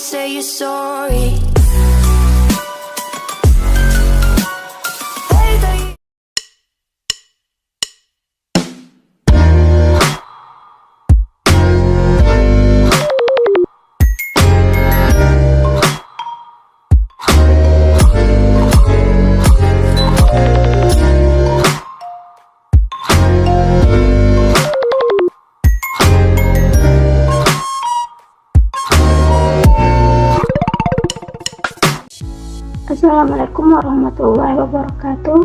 say you're sorry. Assalamualaikum warahmatullahi wabarakatuh.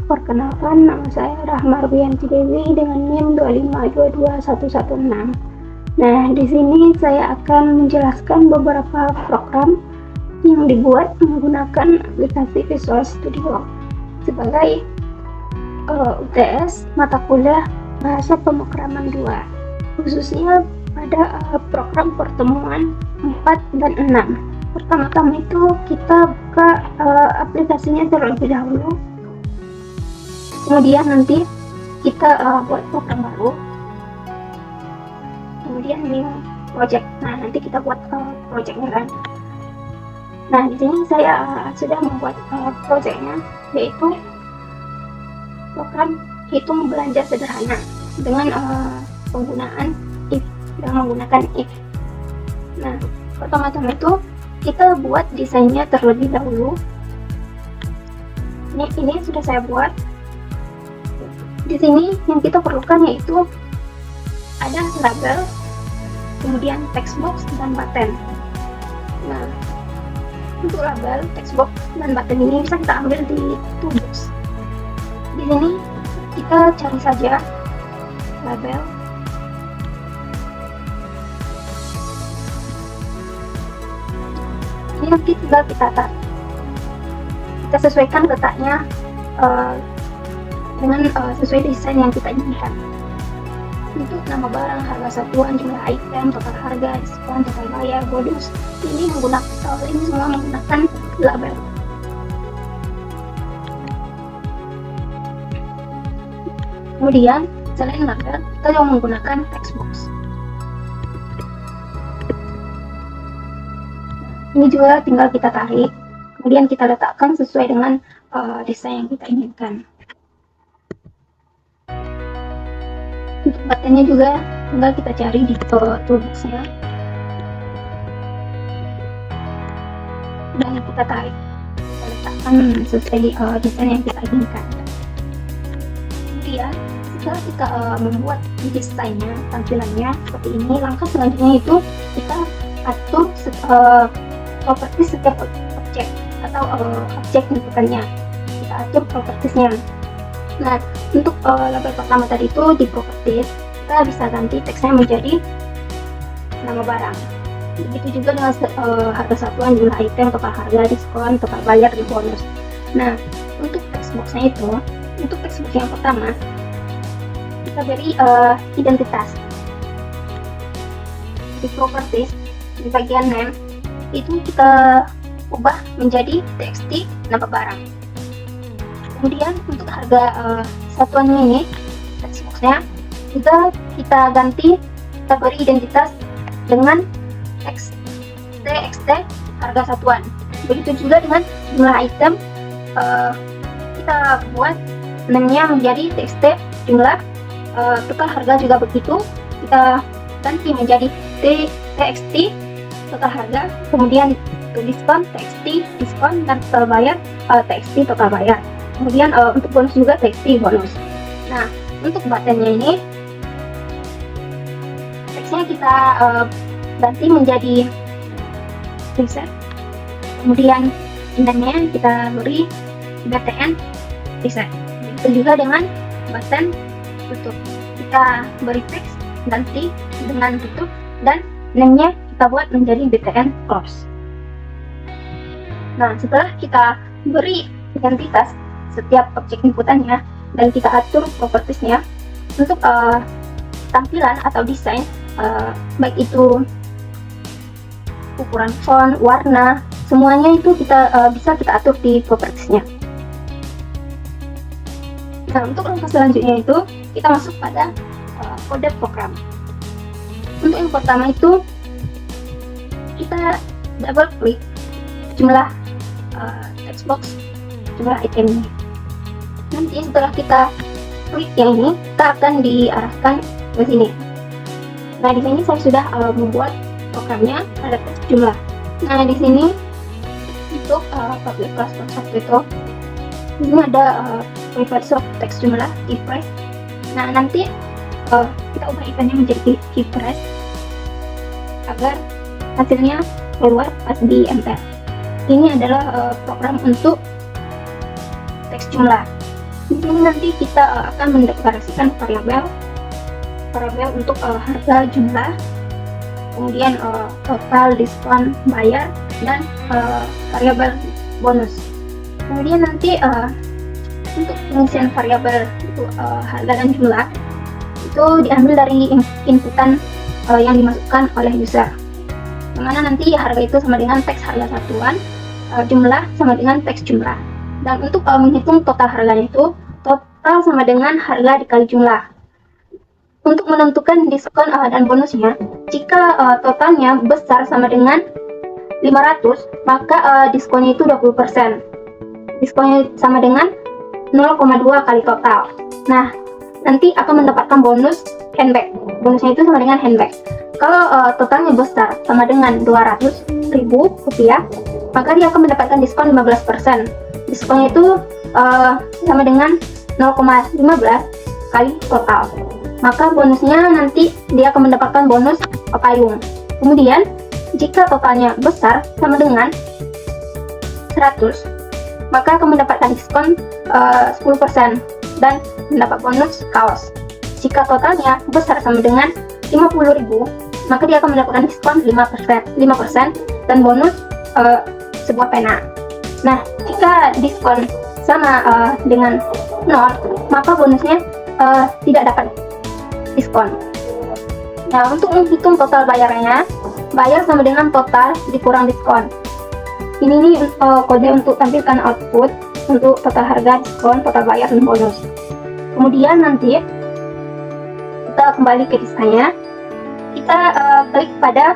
Perkenalkan, nama saya Rahma Rubianti Dewi dengan NIM 2522116. Nah, di sini saya akan menjelaskan beberapa program yang dibuat menggunakan aplikasi Visual Studio sebagai UTS mata kuliah Bahasa Pemrograman 2, khususnya pada program pertemuan 4 dan 6. Pertama-tama itu kita buka aplikasinya terlebih dahulu, kemudian nanti kita buat program baru, kemudian new project. Nah, nanti kita buat projectnya kan. Nah, di sini saya sudah membuat projectnya, yaitu program hitung belanja sederhana dengan penggunaan if, yang menggunakan if. Nah, pertama-tama itu kita buat desainnya terlebih dahulu. Ini sudah saya buat. Di sini yang kita perlukan yaitu ada label, kemudian text box dan button. Nah, untuk label, text box dan button ini bisa kita ambil di toolbox. Di sini kita cari saja label. Ini nanti tinggal kita sesuaikan letaknya dengan sesuai desain yang kita inginkan. Untuk nama barang, harga satuan, jumlah item, total harga, diskon, total bayar, bonus, ini semua menggunakan label. Kemudian selain label, kita juga menggunakan text box. Ini juga tinggal kita tarik, kemudian kita letakkan sesuai dengan desain yang kita inginkan. Untuk buttonnya juga tinggal kita cari di toolboxnya dan kita tarik, kita letakkan sesuai desain yang kita inginkan. Kemudian setelah kita membuat desainnya, tampilannya seperti ini, langkah selanjutnya itu kita atur properti setiap objek atau objek bentukannya, kita atur propertiesnya. Nah, untuk label pertama tadi itu di properties kita bisa ganti teksnya menjadi nama barang. Begitu juga dengan harga satuan, jumlah item, total harga, diskon, total bayar, dan bonus. Nah, untuk text boxnya itu, untuk text box yang pertama kita beri identitas. Di properties di bagian name itu kita ubah menjadi txt nama barang. Kemudian untuk harga satuannya ini, text boxnya juga kita ganti, kita beri identitas dengan txt harga satuan. Begitu juga dengan jumlah item, kita buat name-nya menjadi txt jumlah, total harga juga begitu, kita ganti menjadi txt total harga, kemudian diskon, txt diskon, dan total bayar, txt total bayar. Kemudian untuk bonus juga txt bonus. Nah, untuk buttonnya ini teksnya kita ganti menjadi preset, kemudian indennya kita beri btn preset. Begitu juga dengan button tutup, kita beri teks ganti dengan tutup, dan name-nya kita buat menjadi btn close. Nah, setelah kita beri identitas setiap objek inputannya dan kita atur propertiesnya, untuk tampilan atau desain, baik itu ukuran font, warna, semuanya itu kita bisa kita atur di propertiesnya. Nah, untuk langkah selanjutnya itu kita masuk pada kode program. Untuk yang pertama itu kita double klik jumlah text box, jumlah itemnya. Nanti setelah kita klik yang ini, kita akan diarahkan ke sini. Nah, di sini saya sudah membuat programnya, ada teks jumlah. Nah, di sini untuk public class concept itu, ini ada private soft teks jumlah key press. Nah, nanti kita ubah eventnya menjadi key press agar hasilnya keluar pas di enter. Ini adalah program untuk teks jumlah. Di sini nanti kita akan mendeklarasikan variabel untuk harga jumlah, kemudian total, diskon, bayar, dan variabel bonus. Kemudian nanti untuk pengisian variabel itu harga dan jumlah itu diambil dari inputan yang dimasukkan oleh user, dimana nanti harga itu sama dengan teks harga satuan, jumlah sama dengan teks jumlah. Dan untuk menghitung total harganya itu, total sama dengan harga dikali jumlah. Untuk menentukan diskon dan bonusnya, jika totalnya besar sama dengan 500, maka diskonnya itu 20%. Diskonnya sama dengan 0,2 kali total. Nah, nanti akan mendapatkan bonus handback. Bonusnya itu sama dengan handback. Kalau totalnya besar sama dengan 200.000 rupiah, maka dia akan mendapatkan diskon 15%. Diskonnya itu sama dengan 0,15 kali total. Maka bonusnya nanti dia akan mendapatkan bonus payung. Kemudian jika totalnya besar sama dengan 100, maka akan mendapatkan diskon 10% dan mendapat bonus kaos. Jika totalnya besar sama dengan 50.000, maka dia akan mendapatkan diskon 5% dan bonus sebuah pena. Nah, jika diskon sama dengan 0, maka bonusnya tidak dapat diskon. Nah, untuk menghitung total bayarnya, bayar sama dengan total dikurang diskon. Ini kode untuk tampilkan output untuk total harga, diskon, total bayar, dan bonus. Kemudian nanti kita kembali ke desainnya, kita klik pada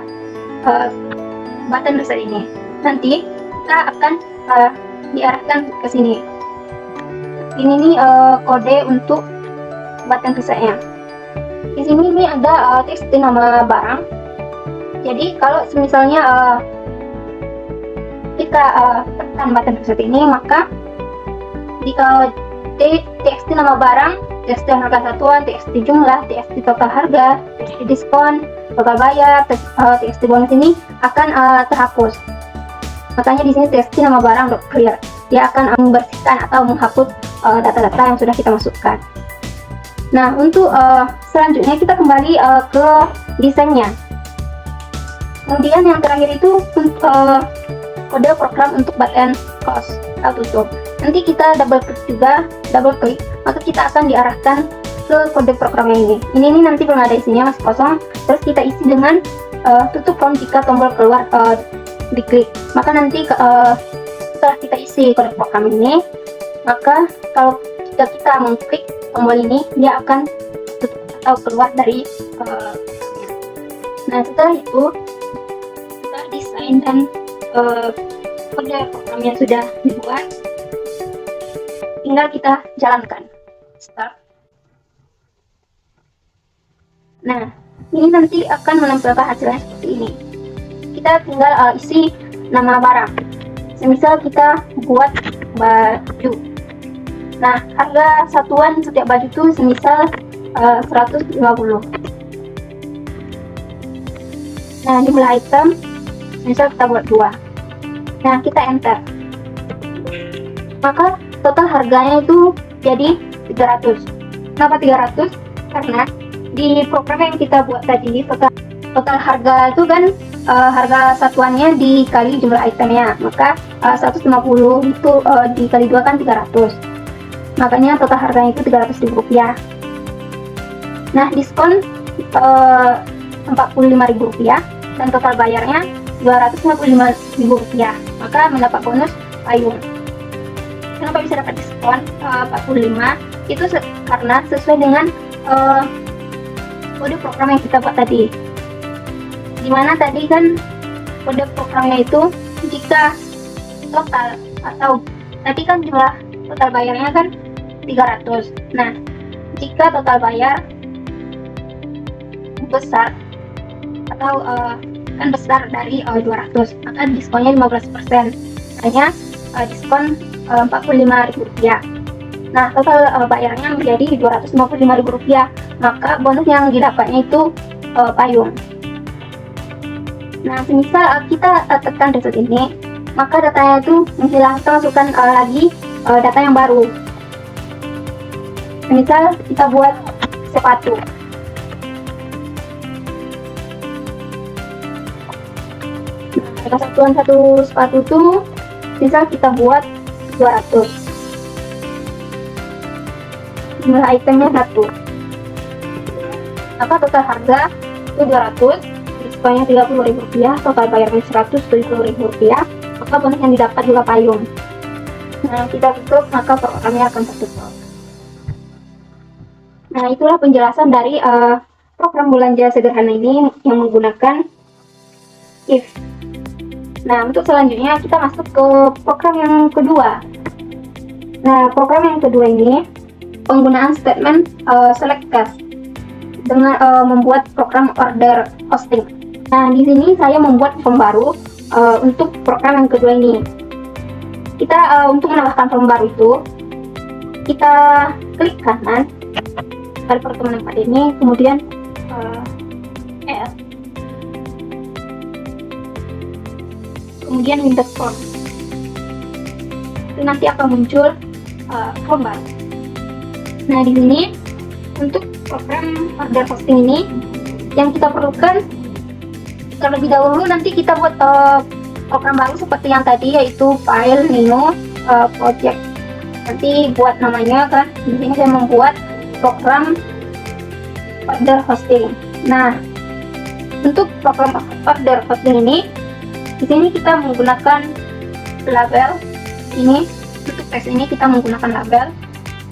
button besar ini. Nanti kita akan diarahkan ke sini. Ini nih kode untuk button besarnya. Di sini ini ada teks nama barang. Jadi kalau misalnya kita tekan button seperti ini, maka di TXT nama barang, TXT harga satuan, TXT jumlah, TXT total harga, TXT diskon, total bayar, TXT bonus ini akan terhapus. Makanya di sini TXT nama barang clear. Dia akan membersihkan atau menghapus data-data yang sudah kita masukkan. Nah, untuk selanjutnya kita kembali ke desainnya. Kemudian yang terakhir itu kode program untuk button close atau tutup. Nanti kita double klik, maka kita akan diarahkan ke kode programnya ini. Ini nanti belum ada isinya, masih kosong. Terus kita isi dengan tutup from jika tombol keluar diklik. Maka nanti setelah kita isi kode program ini, maka kalau kita mengklik tombol ini, dia akan tutup atau keluar dari nah, setelah itu kita desain dan kode program yang sudah dibuat, tinggal kita jalankan. Start. Nah, ini nanti akan menampilkan hasilnya seperti ini. Kita tinggal isi nama barang. Semisal kita buat baju. Nah, harga satuan setiap baju itu semisal 150. Nah, jumlah item semisal kita buat 2. Nah, kita enter. Maka total harganya itu jadi 300. Kenapa 300? Karena di program yang kita buat tadi, total harga itu kan harga satuannya dikali jumlah itemnya, maka 150 itu dikali 2 kan 300. Makanya total harganya itu 300.000 rupiah. Nah, diskon 45.000 rupiah dan total bayarnya 255.000 rupiah. Maka mendapat bonus payung. Kenapa bisa dapat diskon 45? Itu karena sesuai dengan kode program yang kita buat tadi. Dimana tadi kan kode programnya itu jika total atau tadi kan jumlah total bayarnya kan 300. Nah, jika total bayar besar atau kan besar dari 200, maka diskonnya 15%. Hanya diskon Rp45.000. Nah, total bayarnya menjadi Rp255.000, maka bonus yang didapatnya itu payung. Nah, semisal kita tekan reset ini, maka datanya itu menghilang, kita masukkan lagi data yang baru. Misal kita buat sepatu. Nah, harga satuan satu sepatu itu misal kita buat 200. Jumlah itemnya 1. Maka total harga itu 200, diskonnya Rp30.000, total bayarnya Rp170.000, maka bonus yang didapat juga payung. Nah, kita tutup, maka programnya akan tertutup. Nah, itulah penjelasan dari program belanja sederhana ini yang menggunakan if. Nah, untuk selanjutnya kita masuk ke program yang kedua. Nah, program yang kedua ini penggunaan statement select cash dengan membuat program order hosting. Nah, di sini saya membuat form baru untuk program yang kedua ini. Kita untuk menambahkan form baru itu, kita klik kanan pada pertemuan 4 ini, kemudian add, kemudian Windows Form. Itu nanti akan muncul form baru. Nah, di sini untuk program order hosting ini yang kita perlukan terlebih dahulu, nanti kita buat program baru seperti yang tadi, yaitu file Nino project. Nanti buat namanya kan. Di sini saya membuat program order hosting. Nah, untuk program order hosting ini, di sini kita menggunakan label ini. Untuk teks ini kita menggunakan label.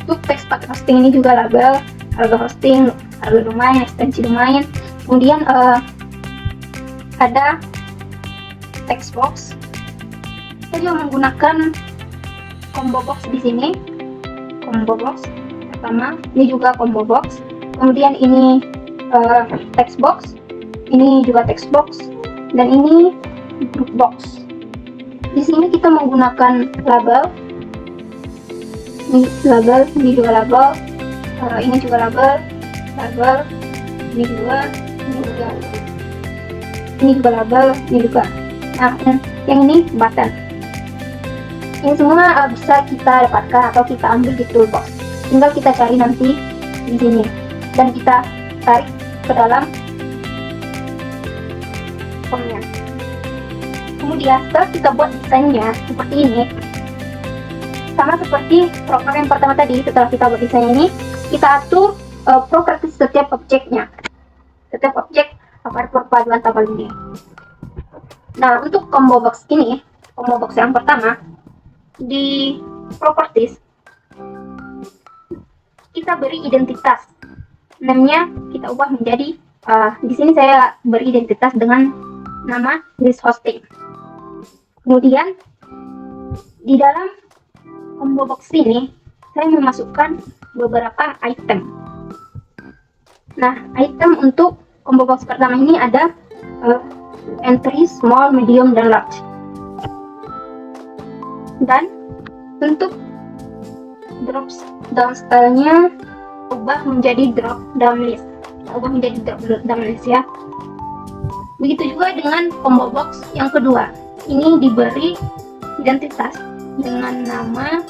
Untuk teks paket hosting ini juga label, harga hosting, harga domain, ekstensi domain. Kemudian ada text box. Kita juga menggunakan combo box di sini. Combo box pertama, ini juga combo box. Kemudian ini text box, ini juga text box, dan ini group box. Di sini kita menggunakan label. Ini label, ini juga label, ini juga label, ini juga label, ini juga. Nah, yang ini button. Ini semua bisa kita dapatkan atau kita ambil di toolbox. Tinggal kita cari nanti di sini dan kita tarik ke dalam formnya. Kemudian setelah kita buat desainnya seperti ini, sama seperti program yang pertama tadi, setelah kita buat desain ini, kita atur properti setiap objeknya. Setiap objek akan perpaduan tabel ini. Nah, untuk combo box ini, combo box yang pertama, di properties kita beri identitas. Namanya kita ubah menjadi di sini saya beri identitas dengan nama list hosting. Kemudian di dalam combo box ini saya memasukkan beberapa item. Nah, item untuk combo box pertama ini ada entry small, medium, dan large. Dan untuk drop down style-nya ubah menjadi drop down list. Ya. Begitu juga dengan combo box yang kedua. Ini diberi identitas dengan nama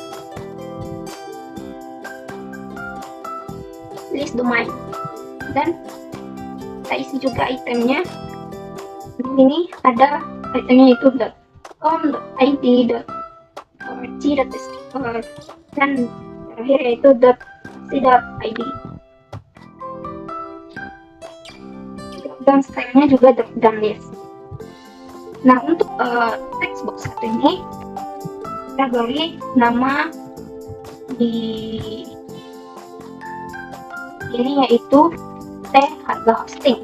list domain, dan kita isi juga itemnya. Di sini ada itemnya itu .com, .id, .org, dan terakhir yaitu .c.id. Dan stylenya juga drop-down list. Nah, untuk text box satu ini kita beri nama di ini yaitu harga hosting.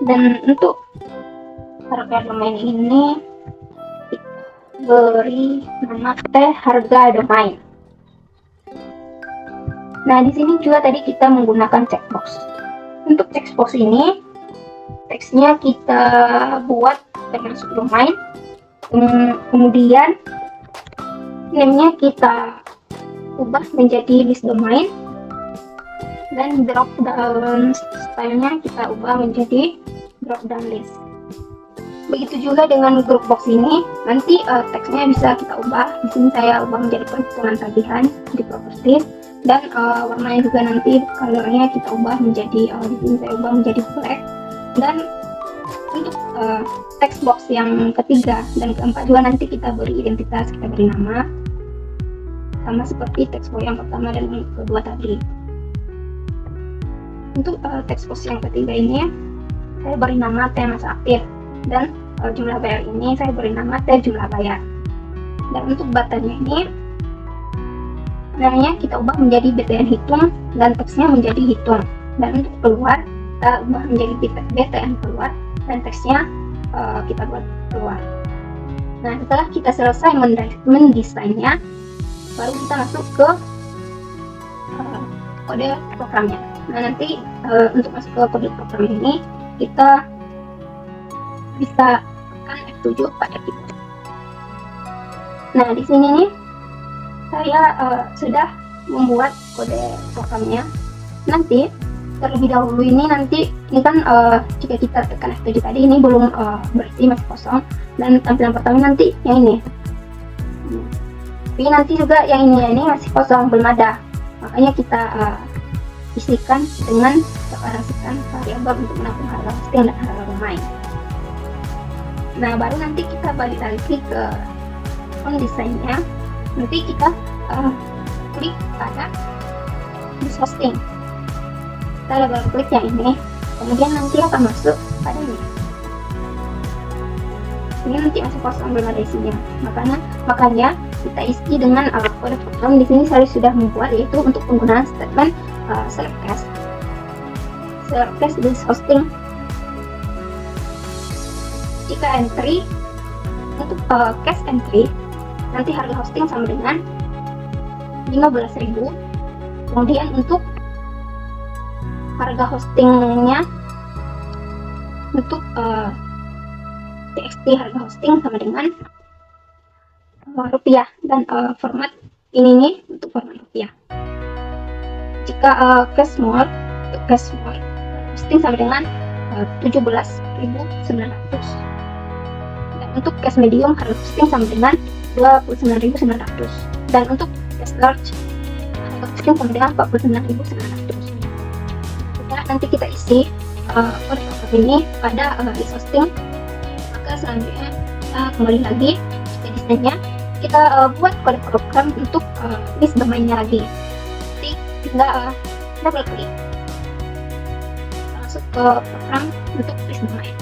Dan untuk harga domain ini beri nama teh harga domain. Nah, di sini juga tadi kita menggunakan checkbox. Untuk checkbox ini teksnya kita buat termasuk domain, kemudian name-nya kita ubah menjadi list domain, dan drop down style-nya kita ubah menjadi drop down list. Begitu juga dengan group box ini, nanti teksnya bisa kita ubah. Di sini saya ubah menjadi perhitungan tagihan di properties, dan warnanya juga nanti colornya kita ubah menjadi di sini saya ubah menjadi black. Dan untuk text box yang ketiga dan keempat juga nanti kita beri identitas, kita beri nama, sama seperti text box yang pertama dan yang kedua tadi. Untuk text box yang ketiga ini saya beri nama teh masa aktif, dan jumlah bayar ini saya beri nama teh jumlah bayar. Dan untuk buttonnya ini namanya kita ubah menjadi BTN hitung dan teksnya menjadi hitung. Dan untuk keluar kita ubah menjadi BTN keluar dan teksnya kita buat keluar. Nah, setelah kita selesai mendesainnya, baru kita masuk ke kode programnya. Nah, nanti untuk masuk ke kode program ini kita bisa tekan F7 pada keyboard. Nah, di sini nih saya sudah membuat kode programnya. Nanti terlebih dahulu ini kan jika kita tekan F7 tadi ini belum berarti masih kosong, dan tampilan pertama nanti yang ini. Tapi nanti juga yang ini masih kosong, belum ada. Makanya kita isikan dengan deklarasikan variabel untuk menampung harga hosting dan harga domain. Nah, baru nanti kita balik lagi ke font desainnya. Nanti kita klik pada list hosting. Kita double klik yang ini, kemudian nanti akan masuk pada ini. Ini nanti masih kosong, belum ada isinya. Makanya kita isi dengan kode program. Di sini saya sudah membuat, yaitu untuk penggunaan statement select cache list hosting. Jika entry untuk cache entry, nanti harga hosting sama dengan 15.000. Kemudian untuk harga hostingnya untuk txt harga hosting sama dengan rupiah, dan format ini nih untuk format rupiah. Jika cache small, untuk cache small hosting sama dengan 17.900, dan untuk cache medium harga hosting sama dengan 29.900, dan untuk cache large harga hosting sama dengan 49.900. Nanti kita isi kode program ini pada list hosting. Maka selanjutnya kita kembali lagi ke desainnya, kita buat kode program untuk list domainnya lagi. Jadi tinggal double klik, masuk ke program untuk list domain.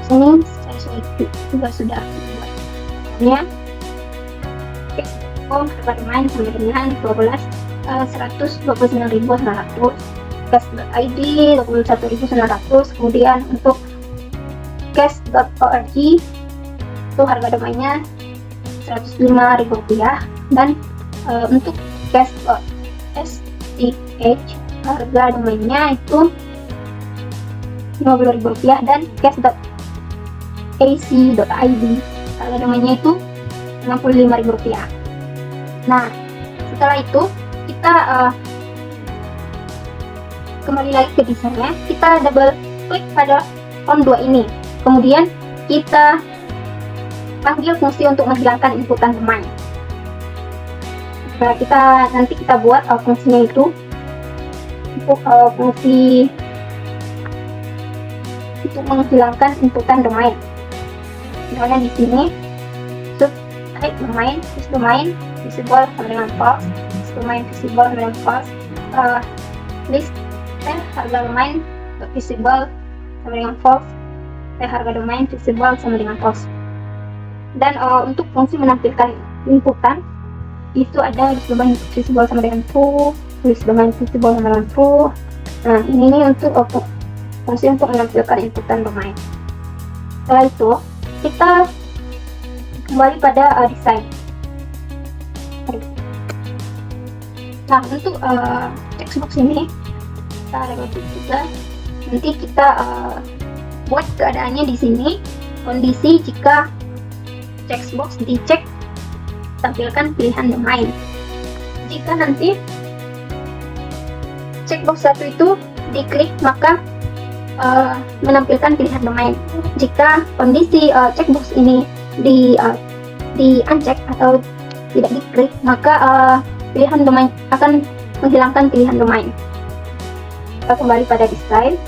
Sini saya juga sudah membuatnya. Harga domain sama dengan 129.900, cache.id 21.900. Kemudian untuk cache.org itu harga domainnya 105.000 rupiah, dan untuk cache.sch harga domainnya itu 50.000 rupiah, dan cache.ac.id harga domainnya itu 65.000 rupiah. Nah, setelah itu kita kembali lagi ke desainnya, kita double klik pada font 2 ini, kemudian kita panggil fungsi untuk menghilangkan inputan domain. Nah, nanti kita buat fungsinya itu untuk fungsi untuk menghilangkan inputan domain. Misalnya di sini sub type domain, list domain visible sama dengan false, list domain visible sama dengan false, list harga domain visible sama dengan false, harga domain visible sama dengan false. Dan untuk fungsi menampilkan inputan itu ada list domain visible sama dengan true, list domain visible sama dengan true. Nah, ini untuk fungsi untuk menampilkan inputan domain. Setelah itu kita kembali pada desain. Nah, untuk text box ini kita double klik juga. Nanti kita buat keadaannya di sini. Kondisi jika text box dicek, tampilkan pilihan domain. Jika nanti checkbox 1 itu diklik, maka menampilkan pilihan domain. Jika kondisi checkbox ini di uncheck atau tidak diklik, maka pilihan domain akan menghilangkan pilihan domain. Kita kembali pada desain,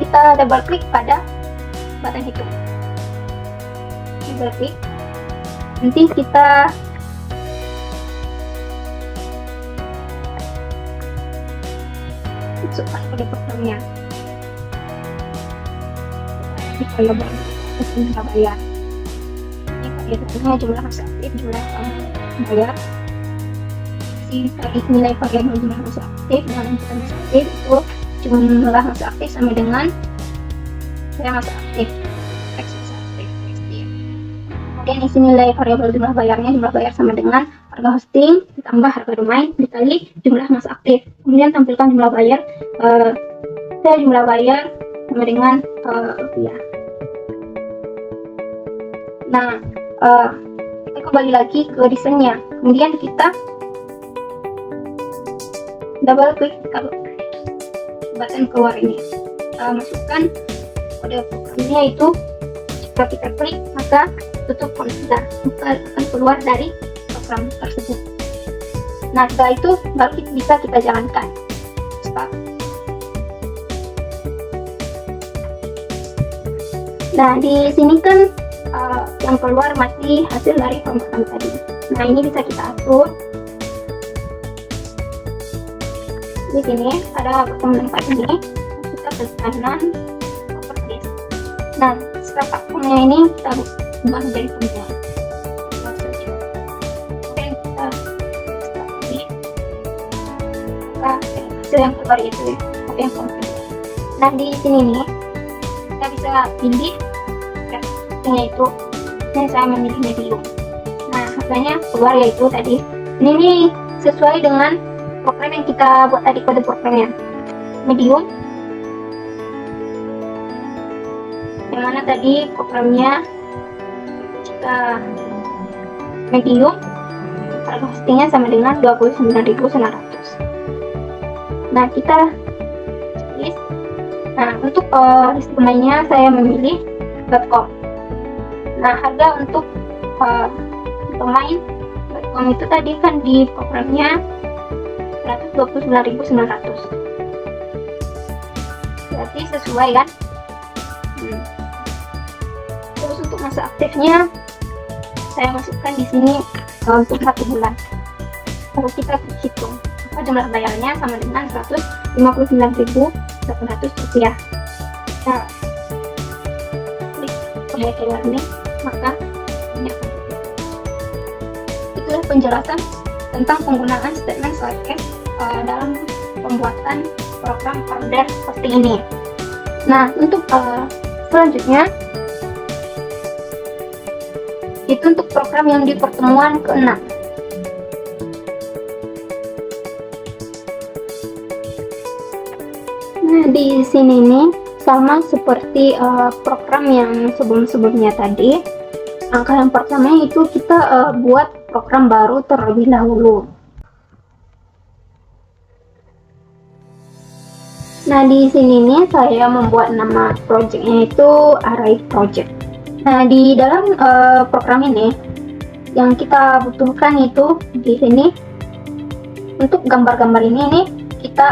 kita double klik pada button hitung, double klik, nanti kita masukkan pada programnya. Di kolom jumlah bayar, ini variabelnya jumlah masa aktif, jumlah bayar. Tadi nilai variabel jumlah masa aktif dengan inputan masa aktif itu jumlah masa aktif sama dengan masa aktif, X masa aktif, kemudian isi nilai variabel jumlah bayar sama dengan harga hosting ditambah harga domain dikali jumlah masa aktif. Kemudian tampilkan jumlah bayar, jumlah bayar sama dengan rupiah. Nah, kita kembali lagi ke desainnya. Kemudian kita double klik kalau button keluar ini, kita masukkan kode programnya, itu jika kita klik maka tutup folder, maka akan keluar dari program tersebut. Nah, setelah itu baru bisa kita jalankan. Start. Nah, di sini kan yang keluar masih hasil dari pembuatan tadi. Nah, ini bisa kita atur. Di sini ada button tempat ini, kita klik kanan, properties. Nah, setelah platformnya ini kita ubah menjadi pembuat. Kemudian kita hasil yang keluar itu apa yang konfigurasi. Nah, di sini nih kita bisa pilih versinya itu, dan saya memilih medium. Nah, harganya keluar yaitu tadi ini sesuai dengan program yang kita buat tadi, kode programnya medium, yang mana tadi programnya jika medium harga hostingnya sama dengan 29.900. Nah, kita list. Nah, untuk list domainnya saya memilih .com. Nah, harga untuk domain .com itu tadi kan di programnya 129.900. Berarti sesuai kan? Terus untuk masa aktifnya saya masukkan di sini untuk 1 bulan. Kalau kita hitung jumlah bayarnya sama dengan 159.800 rupiah. Kita klik pada keluar ini, maka ini akan itulah penjelasan tentang penggunaan statement select dalam pembuatan program order hosting ini. Nah, untuk selanjutnya itu untuk program yang di pertemuan ke-6. Nah, di sini nih sama seperti program yang sebelum-sebelumnya tadi. Langkah yang pertama itu kita buat program baru terlebih dahulu. Nah, di sini nih saya membuat nama projectnya itu Array Project. Nah, di dalam program ini yang kita butuhkan itu di sini untuk gambar-gambar ini nih kita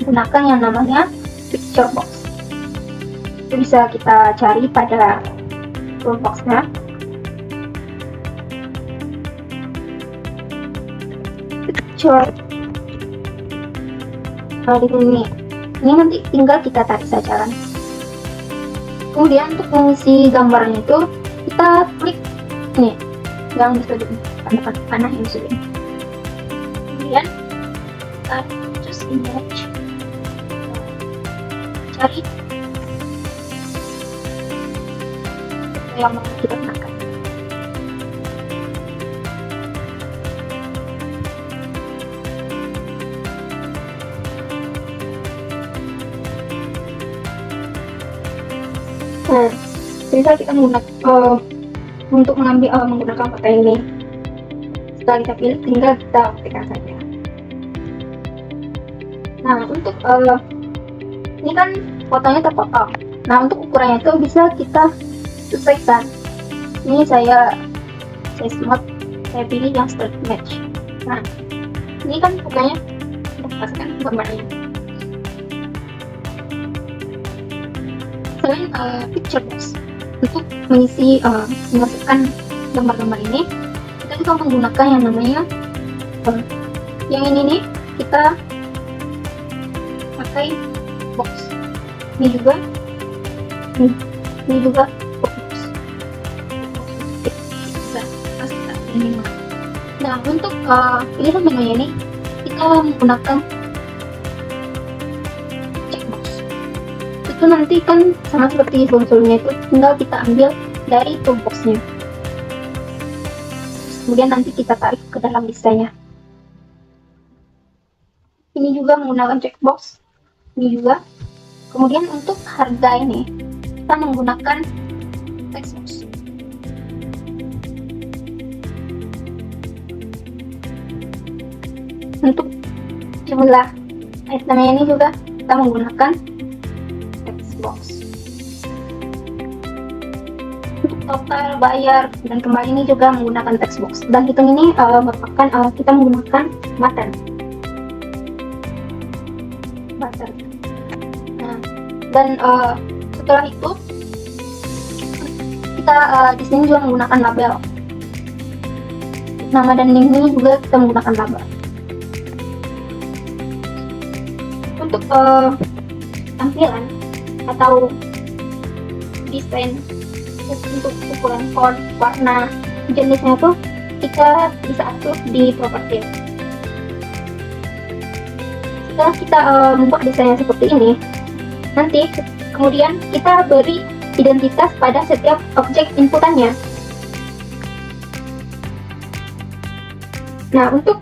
gunakan yang namanya picture box. Itu bisa kita cari pada toolbox-nya. Picture. Nah, di sini ini nanti tinggal kita tarik saja kan. Kemudian untuk mengisi gambarnya itu kita klik nih yang di sudut panah yang di sudut. Kemudian kita choose image, cari yang mau kita gunakan. Nah, bisa kita menggunakan untuk menggunakan foto ini. Setelah kita pilih, tinggal kita aktifkan saja. Nah, untuk ini kan fotonya terpotong. Nah, untuk ukurannya itu bisa kita sesuaikan. Ini saya smart, saya pilih yang straight match. Nah, ini kan fotonya kita paskan gambarnya. Selain picture box untuk mengisi memasukkan gambar-gambar ini, kita juga menggunakan yang namanya yang ini nih, kita pakai box. Ini juga box. Nah, untuk pilihan menunya ini kita menggunakan checkbox. Itu nanti kan sama seperti sebelumnya, itu tinggal kita ambil dari toolboxnya, kemudian nanti kita tarik ke dalam listanya. Ini juga menggunakan checkbox, ini juga. Kemudian untuk harga ini kita menggunakan textbox. Untuk jumlah itemnya ini juga kita menggunakan textbox. Untuk total, bayar, dan kembali ini juga menggunakan textbox. Dan hitung ini merupakan kita menggunakan button. Nah, dan setelah itu kita di sini juga menggunakan label. Nama dan link ini juga kita menggunakan label. Untuk tampilan atau desain untuk ukuran font, warna, jenisnya tuh kita bisa atur di properti. Setelah kita membuat desainnya seperti ini, nanti kemudian kita beri identitas pada setiap objek inputannya. Nah, untuk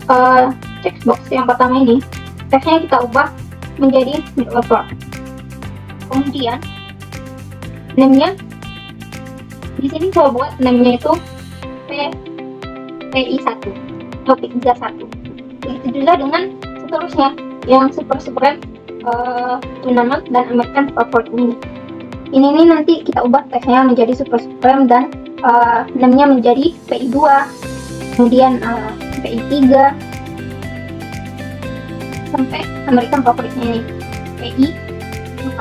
checkbox yang pertama ini, teksnya kita ubah menjadi middle-upper. Kemudian name-nya di sini saya buat name-nya itu PI1 atau P31. Begitu juga dengan seterusnya yang super tournament dan American Support ini. Ini nanti kita ubah teksnya menjadi super supreme dan name-nya menjadi PI2, kemudian PI3 sampai American favoritnya ini PI4.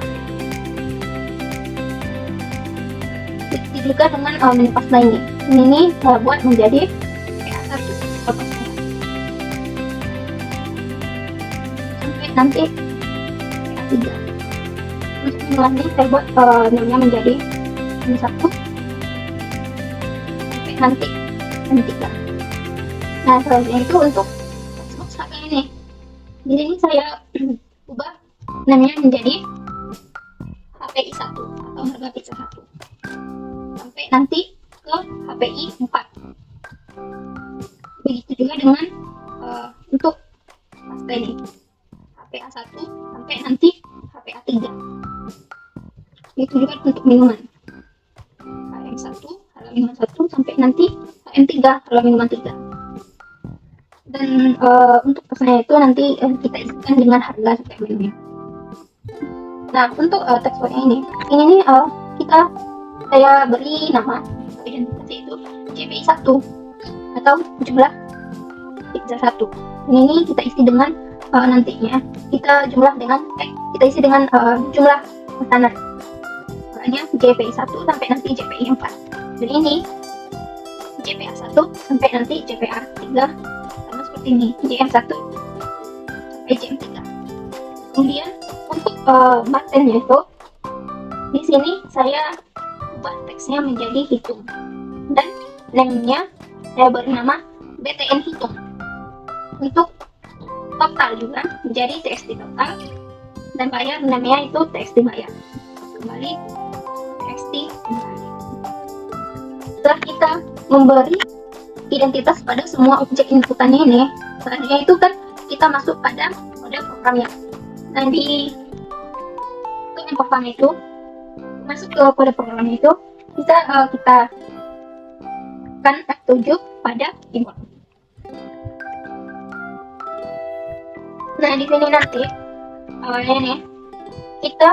Begitu juga dengan menu pasta ini saya buat menjadi PA1 sampai nanti PA3. Untuk menu landing saya buat namanya menjadi N1 sampai nanti N3. Nah, selanjutnya itu untuk textbox kakak ini. Di sini saya ubah namanya menjadi HPI 1 atau harga pizza 1 sampai nanti ke HPI 4. Begitu juga dengan untuk pasta ini HPA 1 sampai nanti HPA 3. Begitu juga untuk minuman HM1 harga minuman 1 sampai nanti HM3 harga minuman 3. Dan untuk pesannya itu nanti kita isikan dengan harga setiap menunya. Nah, untuk teksturnya ini saya beri nama identitasnya itu JPI1 atau jumlah pizza 1. Ini kita isi dengan nantinya kita isi dengan jumlah pesanan. Makanya JPI1 sampai nanti JPI4. Dan ini JPA1 sampai nanti JPA3 sama seperti ini, JM1 sampai JM3. Kemudian untuk buttonnya itu di sini saya ubah teksnya menjadi hitung dan name-nya saya beri nama BTN hitung. Untuk total juga menjadi TXT total dan bayar namanya itu TXT bayar. Kembali TXT kembali. memberi identitas pada semua objek inputannya ini. Selanjutnya itu kan kita masuk pada kode programnya. Nah, di kode program itu, masuk ke kode programnya itu, kita kan F7 pada keyboard. Nah, di sini nanti awalnya nih kita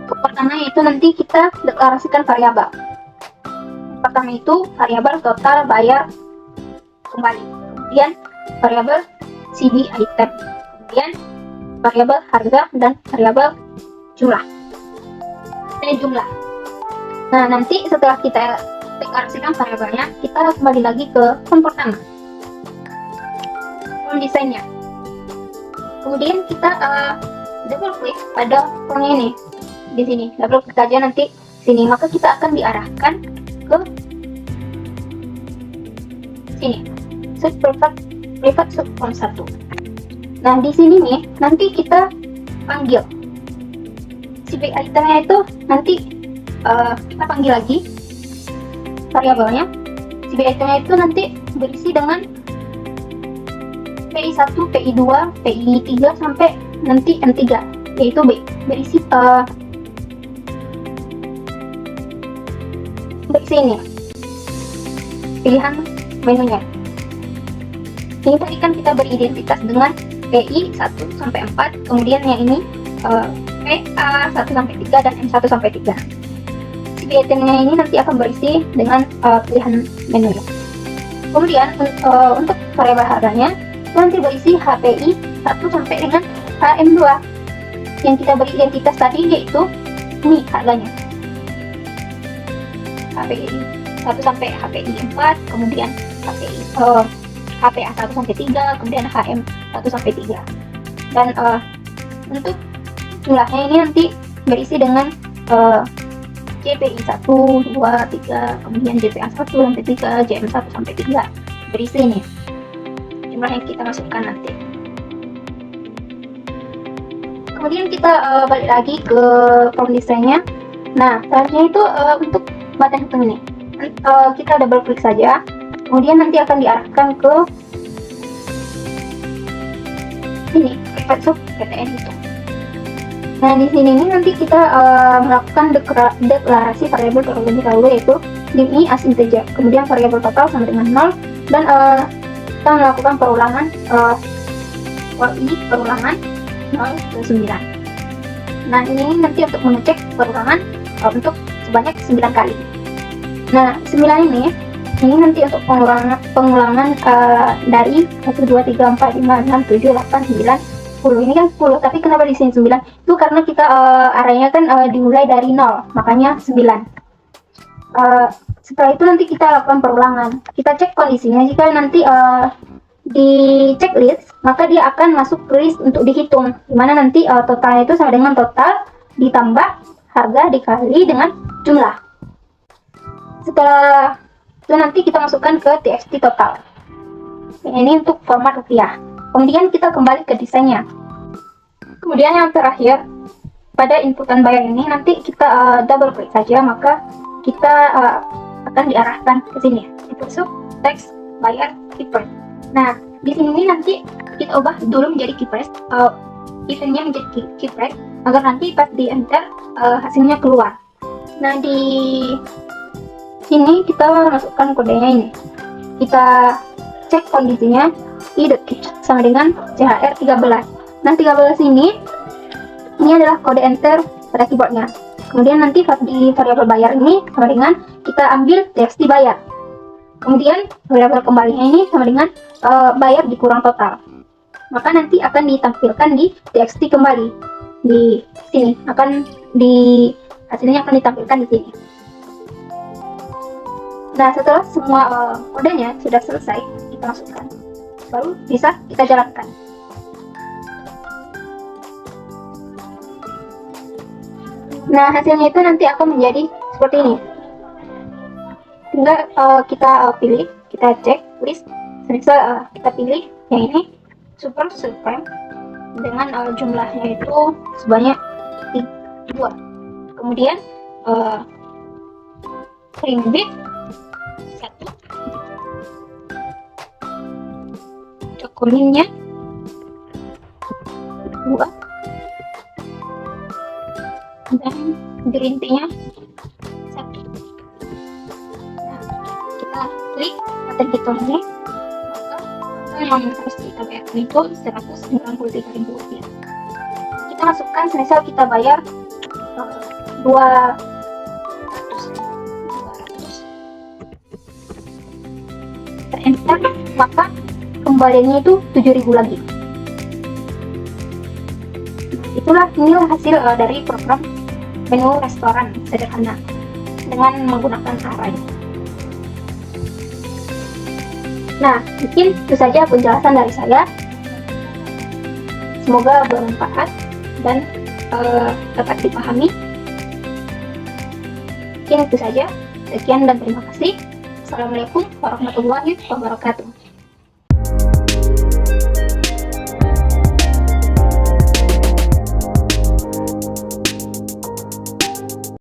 pertama itu nanti kita deklarasikan variabel. Pertama itu variabel total bayar kembali, kemudian variabel CD item, kemudian variabel harga dan variabel jumlah. Nah, nanti setelah kita deklarasikan variabelnya, kita kembali lagi ke form pertama, form desainnya. Kemudian kita double klik pada formnya ini. Di sini double klik aja nanti sini, maka kita akan diarahkan ke sini, set private subform 1. Nah, di sini nih nanti kita panggil CB itemnya itu, nanti kita panggil lagi variabelnya. CB itemnya itu nanti berisi dengan PI1, PI2, PI3 sampai nanti M3, yaitu B, berisi ini pilihan menunya. Ini tadi kan kita beridentitas dengan PI 1 sampai 4, kemudian yang ini PA 1 sampai 3 dan M1 sampai 3. Itemnya ini nanti akan berisi dengan pilihan menunya. Kemudian untuk variabel harganya nanti berisi HPI 1 sampai dengan HM2. Yang kita beri identitas tadi yaitu ini harganya. HPI 1 sampai HPI 4, kemudian HPA 1 sampai 3, kemudian HM 1 sampai 3. Dan untuk jumlahnya ini nanti berisi dengan JPI 1, 2, 3, kemudian JPA 1 sampai 3, JM 1 sampai 3. Berisi ini jumlah yang kita masukkan nanti. Kemudian kita balik lagi ke form desainnya. Nah, selanjutnya itu untuk button hitung ini, kita double klik saja, kemudian nanti akan diarahkan ke ini, private sub PTN hitung. Nah, di sini ini nanti kita melakukan deklarasi variabel terlebih dahulu, yaitu dim i as integer, kemudian variabel total sama dengan 0, dan kita melakukan perulangan for i perulangan 0 ke 9. Nah, ini nanti untuk mengecek perulangan untuk sebanyak 9 kali. Nah, 9 ini nanti untuk pengulangan dari 1, 2, 3, 4, 5, 6, 7, 8, 9, 10. Ini kan 10, tapi kenapa di sini 9? Itu karena kita arahnya kan dimulai dari 0, makanya 9. Setelah itu nanti kita lakukan perulangan. Kita cek kondisinya, jika nanti di checklist, maka dia akan masuk ke list untuk dihitung, dimana nanti totalnya itu sama dengan total ditambah harga dikali dengan jumlah. Setelah itu nanti kita masukkan ke txt total. Ini untuk format rupiah. Kemudian kita kembali ke desainnya. Kemudian yang terakhir, pada inputan bayar ini nanti kita double klik saja, maka kita akan diarahkan ke sini. Itu teks bayar keyword. Nah, di sini nanti kita ubah dulu menjadi keypress, eventnya menjadi keypress, agar nanti pas di enter hasilnya keluar. Nah, di sini kita masukkan kodenya ini. Kita cek kondisinya i.catch sama dengan CHR 13. Nah, 13 ini adalah kode enter pada keyboardnya. Kemudian nanti di variabel bayar ini sama dengan kita ambil txt bayar. Kemudian variabel kembalinya ini sama dengan bayar dikurang total. Maka nanti akan ditampilkan di txt kembali. Di sini hasilnya akan ditampilkan di sini. Nah, setelah semua kodenya sudah selesai kita masukkan, baru bisa kita jalankan. Nah, hasilnya itu nanti akan menjadi seperti ini. Tinggal kita pilih, kita cek list, misal kita pilih yang ini super subprime dengan jumlahnya itu sebanyak 2. Kemudian cream beef 1, cokoningnya 2, dan green tea-nya 1. Nah, kita klik button hitung ini, maka yang harus kita bayarkan itu Rp193.000. Kita masukkan, semisal kita bayar 200, kita enter, maka kembaliannya itu 7.000 lagi. Itulah, inilah hasil dari program menu restoran sederhana dengan menggunakan Arai. Nah, mungkin itu saja penjelasan dari saya. Semoga bermanfaat dan dapat dipahami. Mungkin itu saja. Sekian dan terima kasih. Assalamualaikum warahmatullahi wabarakatuh.